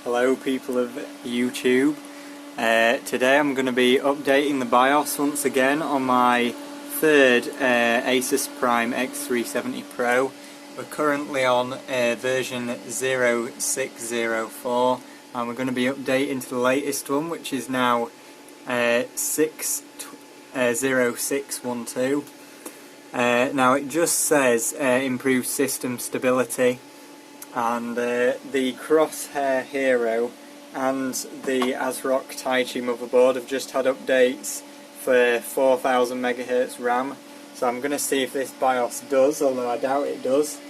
Hello people of YouTube. Today I'm going to be updating the BIOS once again on my third Asus Prime X370 Pro. We're currently on version 0604 and we're going to be updating to the latest one, which is now 0612. Now it just says improved system stability, and the Crosshair Hero and the Asrock Tiachi motherboard have just had updates for 4000 MHz RAM. So I'm going to see if this BIOS does, although I doubt it does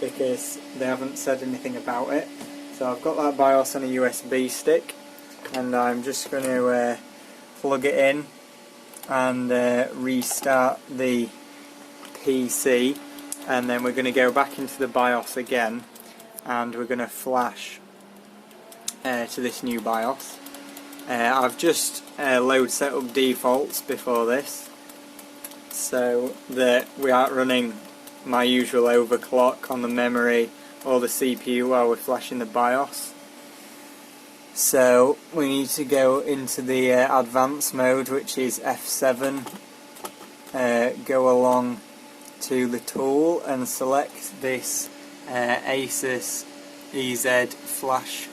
because they haven't said anything about it. So I've got that BIOS on a USB stick and I'm just going to plug it in and restart the PC, and then we're going to go back into the BIOS again and we're going to flash to this new BIOS. I've just load set up defaults before this so that we aren't running my usual overclock on the memory or the CPU while we're flashing the BIOS. So we need to go into the advanced mode, which is F7, go along to the tool and select this Asus EZ Flash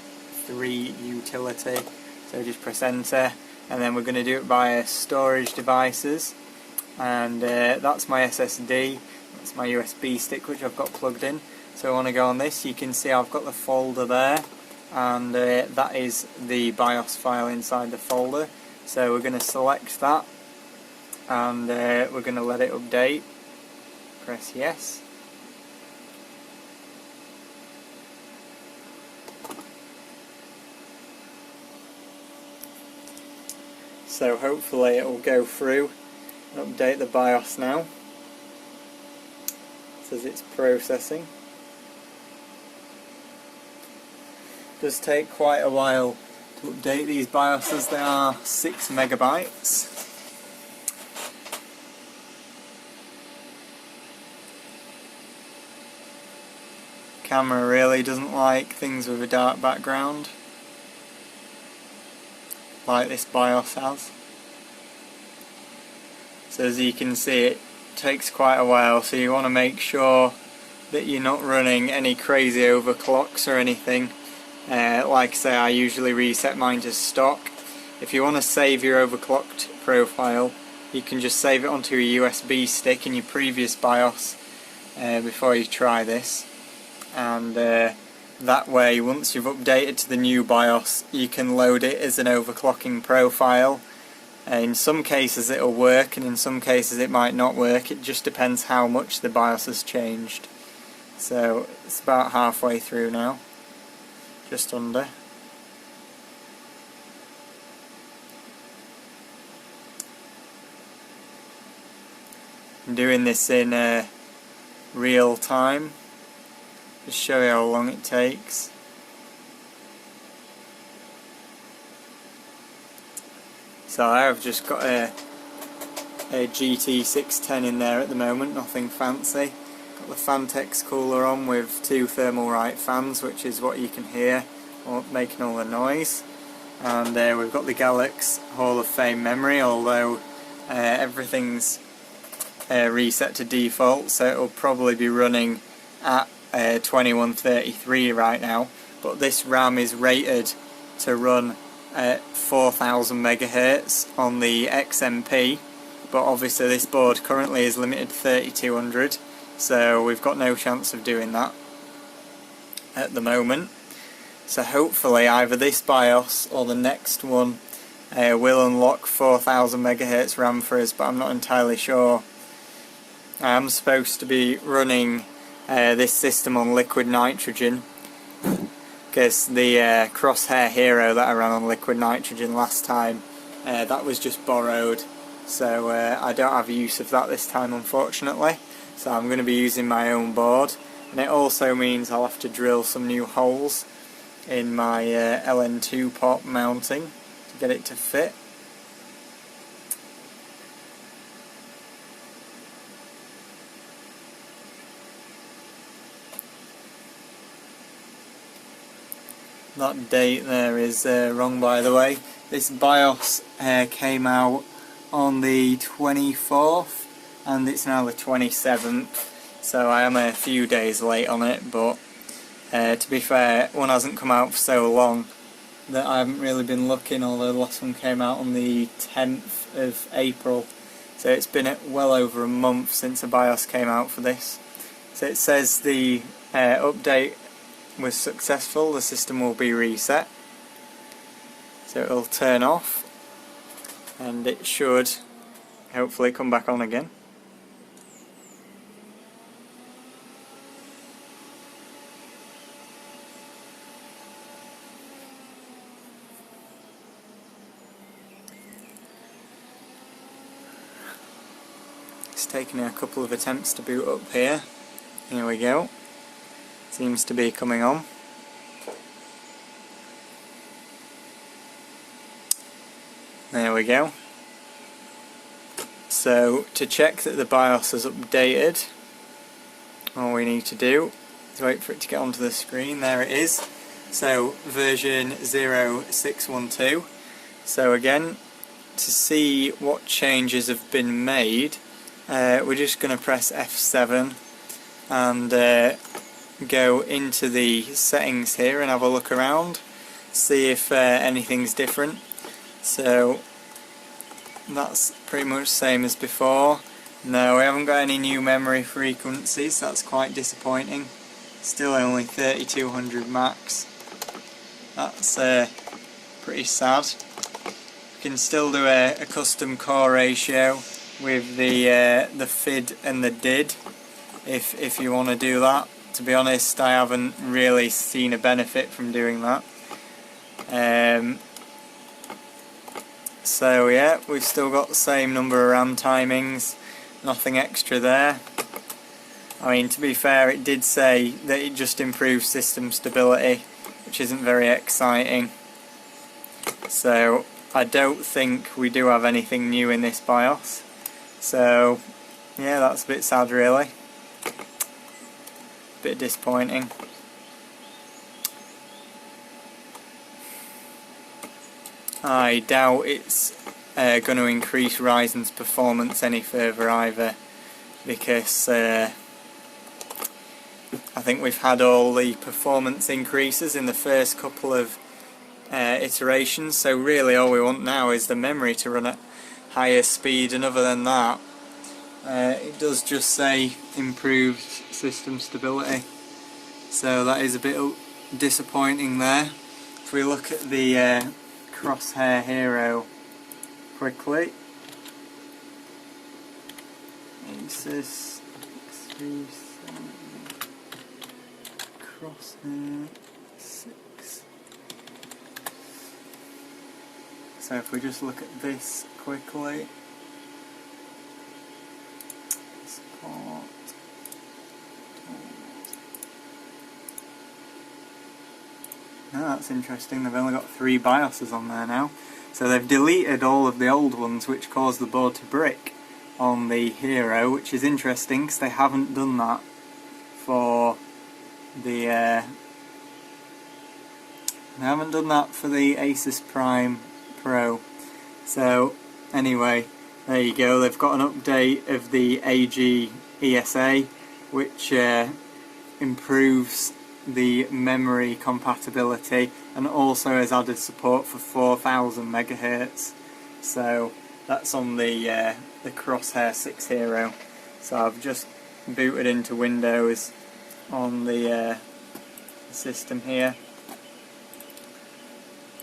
3 utility. So just press enter, and then we're going to do it via storage devices, and that's my SSD, that's my USB stick which I've got plugged in. So I want to go on this. You can see I've got the folder there, and that is the BIOS file inside the folder. So we're going to select that and we're going to let it update. Press yes. So hopefully it will go through and update the BIOS now. It says it's processing. It does take quite a while to update these BIOSes. They are 6 megabytes. Camera really doesn't like things with a dark background, like this BIOS has. So as you can see, it takes quite a while, so you want to make sure that you're not running any crazy overclocks or anything. Like I say, I usually reset mine to stock. If you want to save your overclocked profile, you can just save it onto a USB stick in your previous BIOS before you try this. And that way, once you've updated to the new BIOS, you can load it as an overclocking profile. In some cases it'll work, and in some cases it might not work. It just depends how much the BIOS has changed. So it's about halfway through now, just under. I'm doing this in real time. Just show you how long it takes. So I've just got a GT610 in there at the moment, nothing fancy. Got the Fantex cooler on with 2 Thermalright fans, which is what you can hear making all the noise. And we've got the Galax Hall of Fame memory, although everything's reset to default, so it'll probably be running at 2133 right now, but this RAM is rated to run at 4000 MHz on the XMP, but obviously this board currently is limited to 3200, so we've got no chance of doing that at the moment. So hopefully either this BIOS or the next one will unlock 4000 MHz RAM for us, but I'm not entirely sure. I am supposed to be running this system on liquid nitrogen, because the Crosshair Hero that I ran on liquid nitrogen last time, that was just borrowed, so I don't have use of that this time, unfortunately. So I'm going to be using my own board, and it also means I'll have to drill some new holes in my LN2 pot mounting to get it to fit. that date there is wrong, by the way. This BIOS came out on the 24th and it's now the 27th, so I am a few days late on it, but to be fair, one hasn't come out for so long that I haven't really been looking, although the last one came out on the 10th of April, so it's been well over a month since a BIOS came out for this. So it says the update was successful, the system will be reset, so it'll turn off and it should hopefully come back on again. It's taken a couple of attempts to boot up here. Here we go. Seems to be coming on. There we go. So to check that the BIOS is updated, all we need to do is wait for it to get onto the screen. There it is. So version 0612. So again, to see what changes have been made, we're just going to press F7 and go into the settings here and have a look around, see if anything's different. So that's pretty much the same as before. No, we haven't got any new memory frequencies, so that's quite disappointing. Still only 3200 max. That's pretty sad. We can still do a custom core ratio with the FID and the DID if you want to do that. To be honest, I haven't really seen a benefit from doing that. So yeah, we've still got the same number of RAM timings, nothing extra there. I mean, to be fair, it did say that it just improves system stability, which isn't very exciting. So I don't think we do have anything new in this BIOS. So yeah, that's a bit sad really. Bit disappointing. I doubt it's going to increase Ryzen's performance any further either, because I think we've had all the performance increases in the first couple of iterations, so really all we want now is the memory to run at higher speed, and other than that it does just say improved system stability, so that is a bit disappointing there. If we look at the Crosshair Hero quickly, Asus X370 Crosshair 6. So if we just look at this quickly, support. Oh, that's interesting, they've only got 3 BIOSes on there now. So they've deleted all of the old ones which caused the board to brick on the Hero, which is interesting because they haven't done that for the Asus Prime Pro. So anyway, there you go, they've got an update of the AG ESA which improves the memory compatibility and also has added support for 4000 MHz. So that's on the Crosshair 6 Hero. So I've just booted into Windows on the system here.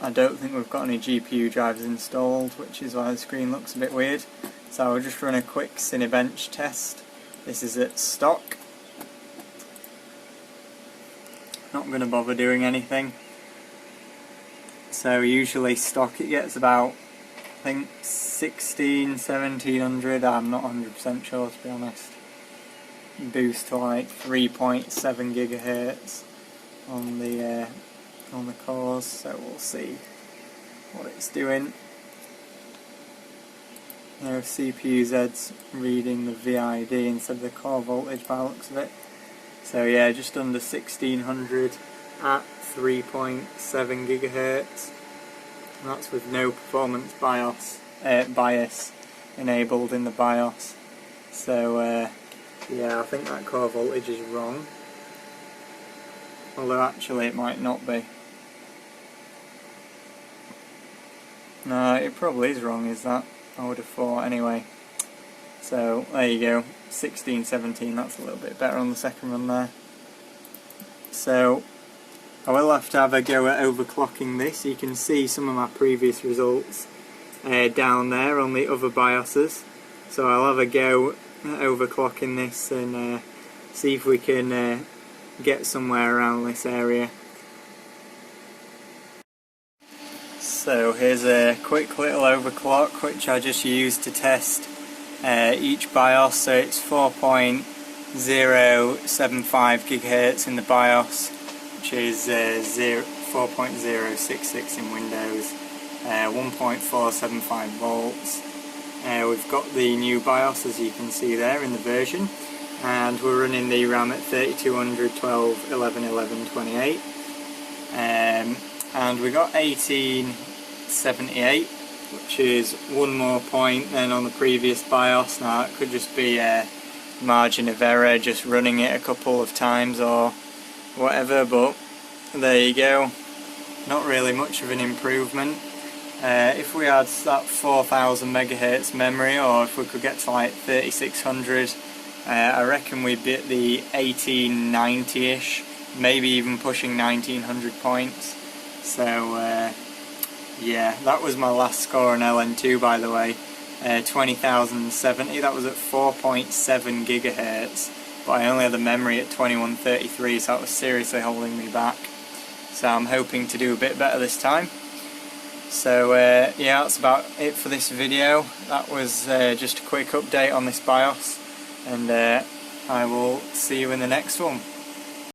I don't think we've got any GPU drivers installed, which is why the screen looks a bit weird. So I'll just run a quick Cinebench test. This is at stock. Not going to bother doing anything. So usually stock it gets about, I think, 1700, I'm not 100% sure to be honest. Boost to like 3.7 GHz on the cores, so we'll see what it's doing. Now CPU-Z's reading the VID instead of the core voltage by the looks of it. So yeah, just under 1600 at 3.7 GHz. And that's with no performance bias enabled in the BIOS. So yeah, I think that core voltage is wrong. Although actually it might not be. No, it probably is wrong, is that? I would have thought anyway. So there you go, 16, 17, that's a little bit better on the second run there. So I will have to have a go at overclocking this. You can see some of my previous results down there on the other BIOSes. So I'll have a go at overclocking this and see if we can get somewhere around this area. So here's a quick little overclock which I just used to test each BIOS. So it's 4.075 GHz in the BIOS, which is 4.066 in Windows, 1.475 volts. We've got the new BIOS, as you can see there in the version, and we're running the RAM at 3200, 12, 11, 11, 28, and we got 1878, which is one more point than on the previous BIOS. Now it could just be a margin of error, just running it a couple of times or whatever, but there you go, not really much of an improvement. If we had that 4000 megahertz memory, or if we could get to like 3600, I reckon we'd be at the 1890-ish, maybe even pushing 1900 points. So yeah, that was my last score on LN2, by the way, 20,070. That was at 4.7 gigahertz, but I only had the memory at 2133, so that was seriously holding me back. So I'm hoping to do a bit better this time. So yeah, that's about it for this video. That was just a quick update on this BIOS, and I will see you in the next one.